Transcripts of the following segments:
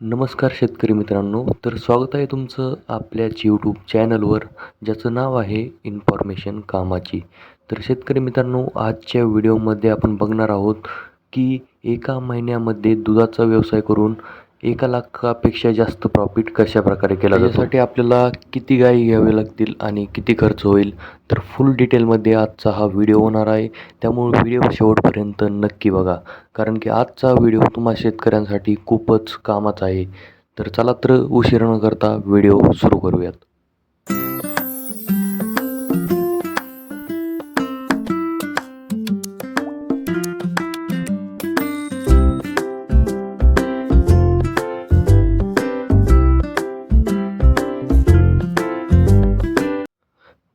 नमस्कार शेतकरी मित्रांनो. तर स्वागत आहे तुमचं आपल्याच यूट्यूब चॅनलवर, ज्याचं नाव आहे इन्फॉर्मेशन कामाची. तर शेतकरी मित्रांनो, आजच्या व्हिडिओमध्ये आपण बघणार आहोत की एका महिन्यामध्ये दुधाचा व्यवसाय करून 1,00,000पेक्षा जास्त प्रॉफिट कशाप्रकारे केला जातो. त्यासाठी आपल्याला किती गायी घ्यावे लागतील आणि किती खर्च होईल, तर फुल डिटेलमध्ये आजचा हा व्हिडिओ होणार आहे. त्यामुळे व्हिडिओ शेवटपर्यंत नक्की बघा, कारण की आजचा व्हिडिओ तुम्हा शेतकऱ्यांसाठी खूपच कामाचा आहे. तर चला तर उशीर न करता व्हिडिओ सुरू करूयात.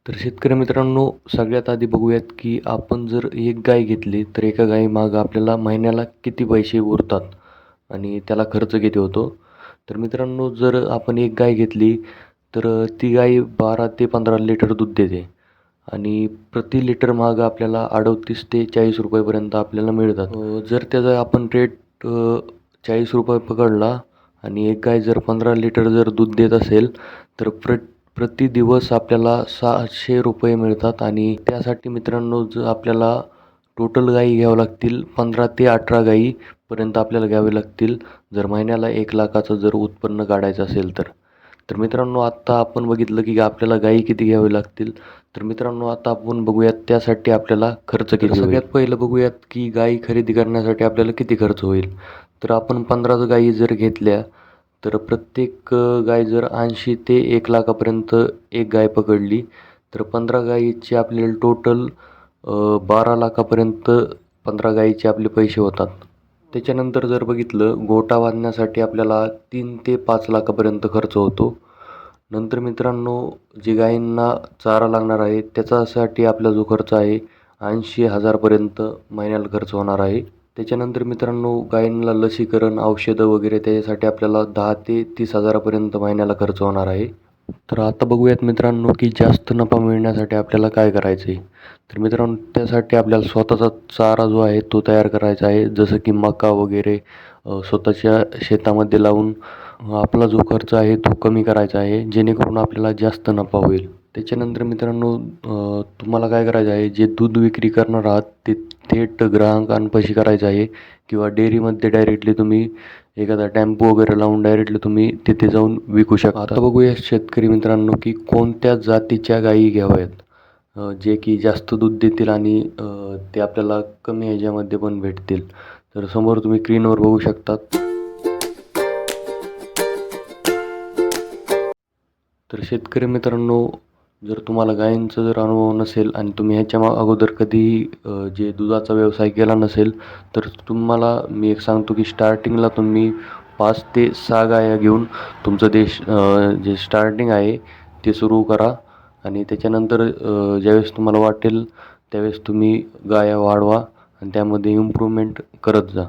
तर शेतकरी मित्रांनो, सगळ्यात आधी बघूयात की आपण जर एक गाय घेतली तर एका गायीमागं आपल्याला महिन्याला किती पैसे उरतात आणि त्याला खर्च किती होतो. तर मित्रांनो, जर आपण एक गाय घेतली तर ती गाय 12 ते 15 लिटर दूध देते आणि प्रति लिटर मागं आपल्याला 38 ते 40 रुपयेपर्यंत आपल्याला मिळतात. जर त्याचा आपण रेट 40 रुपये पकडला आणि एक गाय जर 15 लिटर जर दूध देत असेल तर प्रति दिवस आपल्याला 600 रुपये मिळतात. आणि त्यासाठी मित्रांनो, जर आपल्याला टोटल गायी घ्यावं लागतील 15 ते 18 गायीपर्यंत आपल्याला घ्यावे लागतील, जर महिन्याला 1,00,000चं जर उत्पन्न काढायचं असेल तर. तर मित्रांनो, आत्ता आपण बघितलं की आपल्याला गायी किती घ्यावे लागतील. तर मित्रांनो, आता आपण बघूयात त्यासाठी आपल्याला खर्च किती होईल. सगळ्यात पहिलं बघूयात की गायी खरेदी करण्यासाठी आपल्याला किती खर्च होईल. तर आपण 15 गायी जर घेतल्या तर प्रत्येक गाय जर 80 ते 1,00,000पर्यंत एक गाय पकडली तर 15 गायीचे आपल्याला टोटल 12,00,000पर्यंत 15 गायीचे आपले पैसे होतात. त्याच्यानंतर जर बघितलं, गोठा बांधण्यासाठी आपल्याला 3 ते 5,00,000पर्यंत खर्च होतो. नंतर मित्रांनो, जे गायींना चारा लागणार आहे त्याच्यासाठी आपला जो खर्च आहे 80,000पर्यंत महिन्याला खर्च होणार आहे. त्याच्यानंतर मित्रांनो, गायींना लसीकरण, औषधं वगैरे त्याच्यासाठी आपल्याला 10 ते 30,000पर्यंत महिन्याला खर्च होणार आहे. तर आता बघूयात मित्रांनो की जास्त नफा मिळण्यासाठी आपल्याला काय करायचं आहे. तर मित्रांनो, त्यासाठी आपल्याला स्वतःचा चारा जो आहे तो तयार करायचा आहे, जसं की मका वगैरे स्वतःच्या शेतामध्ये लावून आपला जो खर्च आहे तो कमी करायचा आहे, जेणेकरून आपल्याला जास्त नफा होईल. त्याच्यानंतर मित्रांनो, तुम्हाला काय करायचं आहे, जे दूध विक्री करणार आहात ते थेट ग्राहकांपाशी करायचं आहे किंवा डेअरीमध्ये डायरेक्टली तुम्ही एखादा टेम्पो वगैरे लावून डायरेक्टली तुम्ही तिथे जाऊन विकू शकता. आता बघूया शेतकरी मित्रांनो की कोणत्या जातीच्या गायी घ्याव्यात, जे की जास्त दूध देतील आणि ते आपल्याला कमी ह्याच्यामध्ये पण भेटतील. तर समोर तुम्ही स्क्रीनवर बघू शकतात. तर शेतकरी मित्रांनो, जर तुम्हाला गायींचा जर अनुभव नसेल आणि तुम्ही ह्याच्या अगोदर कधीही जे दुधाचा व्यवसाय केला नसेल, तर तुम्हाला मी एक सांगतो की स्टार्टिंगला तुम्ही 5 ते 6 गाया घेऊन तुमचं जे स्टार्टिंग आहे ते सुरू करा. आणि त्याच्यानंतर ज्यावेळेस तुम्हाला वाटेल त्यावेळेस तुम्ही गाया वाढवा आणि त्यामध्ये इम्प्रूव्हमेंट करत जा.